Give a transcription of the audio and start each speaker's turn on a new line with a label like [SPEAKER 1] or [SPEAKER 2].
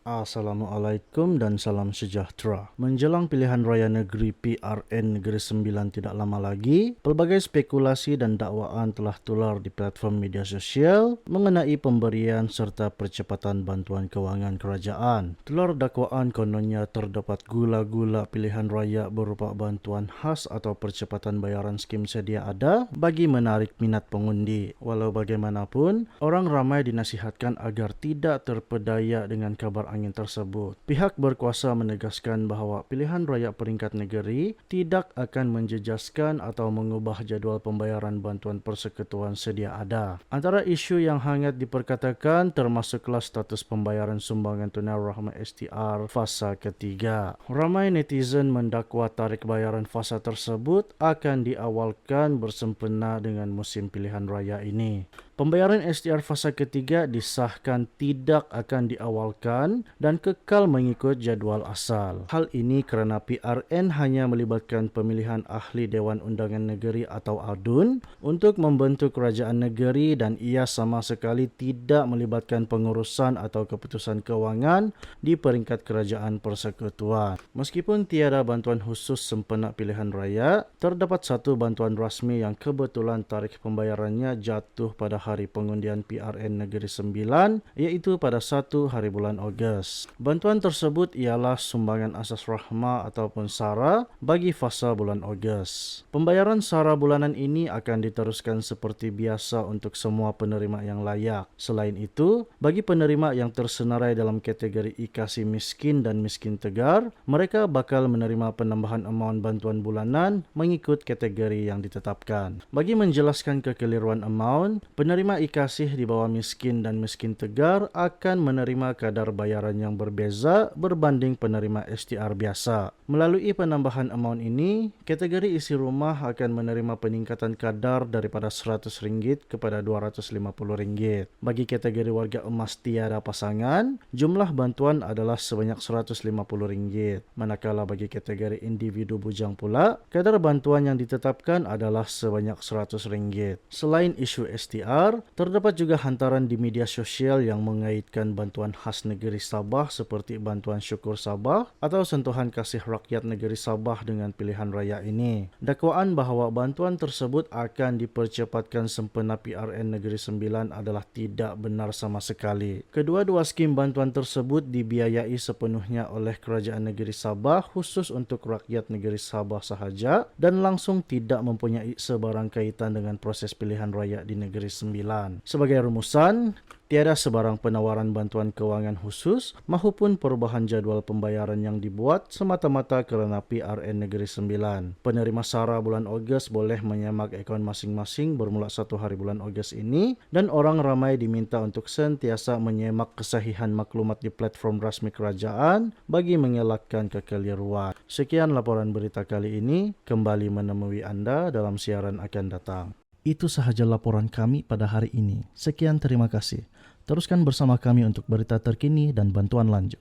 [SPEAKER 1] Assalamualaikum dan salam sejahtera. Menjelang pilihan raya negeri PRN Negeri Sembilan tidak lama lagi, pelbagai spekulasi dan dakwaan telah tular di platform media sosial mengenai pemberian serta percepatan bantuan kewangan kerajaan. Tular dakwaan kononnya terdapat gula-gula pilihan raya berupa bantuan khas atau percepatan bayaran skim sedia ada bagi menarik minat pengundi. Walau bagaimanapun, orang ramai dinasihatkan agar tidak terpedaya dengan kabar angin tersebut. Pihak berkuasa menegaskan bahawa pilihan raya peringkat negeri tidak akan menjejaskan atau mengubah jadual pembayaran bantuan persekutuan sedia ada. Antara isu yang hangat diperkatakan termasuklah status pembayaran sumbangan tunai rahmah STR fasa ketiga. Ramai netizen mendakwa tarik bayaran fasa tersebut akan diawalkan bersempena dengan musim pilihan raya ini. Pembayaran STR fasa ketiga disahkan tidak akan diawalkan dan kekal mengikut jadual asal. Hal ini kerana PRN hanya melibatkan pemilihan ahli Dewan Undangan Negeri atau ADUN untuk membentuk kerajaan negeri dan ia sama sekali tidak melibatkan pengurusan atau keputusan kewangan di peringkat kerajaan persekutuan. Meskipun tiada bantuan khusus sempena pilihan raya, terdapat satu bantuan rasmi yang kebetulan tarikh pembayarannya jatuh pada hari pengundian PRN Negeri Sembilan, iaitu pada 1 hari bulan Ogos. Bantuan tersebut ialah sumbangan asas rahmah ataupun SARA bagi fasa bulan Ogos. Pembayaran SARA bulanan ini akan diteruskan seperti biasa untuk semua penerima yang layak. Selain itu, bagi penerima yang tersenarai dalam kategori IKASI miskin dan miskin tegar, mereka bakal menerima penambahan amaun bantuan bulanan mengikut kategori yang ditetapkan. Bagi menjelaskan kekeliruan amaun, penerima IKASI di bawah miskin dan miskin tegar akan menerima kadar bayaran yang berbeza berbanding penerima STR biasa. Melalui penambahan amaun ini, kategori isi rumah akan menerima peningkatan kadar daripada RM100 kepada RM250. Bagi kategori warga emas tiada pasangan, jumlah bantuan adalah sebanyak RM150. Manakala bagi kategori individu bujang pula, kadar bantuan yang ditetapkan adalah sebanyak RM100. Selain isu STR, terdapat juga hantaran di media sosial yang mengaitkan bantuan khas negeri Sabah seperti bantuan syukur Sabah atau sentuhan kasih rakyat negeri Sabah dengan pilihan raya ini. Dakwaan bahawa bantuan tersebut akan dipercepatkan sempena PRN Negeri Sembilan adalah tidak benar sama sekali. Kedua-dua skim bantuan tersebut dibiayai sepenuhnya oleh Kerajaan Negeri Sabah khusus untuk rakyat negeri Sabah sahaja dan langsung tidak mempunyai sebarang kaitan dengan proses pilihan raya di Negeri Sembilan. Sebagai rumusan, tiada sebarang penawaran bantuan kewangan khusus mahupun perubahan jadual pembayaran yang dibuat semata-mata kerana PRN Negeri Sembilan. Penerima SARA bulan Ogos boleh menyemak akaun masing-masing bermula 1 hari bulan Ogos ini dan orang ramai diminta untuk sentiasa menyemak kesahihan maklumat di platform rasmi kerajaan bagi mengelakkan kekeliruan. Sekian laporan berita kali ini, kembali menemui anda dalam siaran akan datang. Itu sahaja laporan kami pada hari ini. Sekian, terima kasih. Teruskan bersama kami untuk berita terkini dan bantuan lanjut.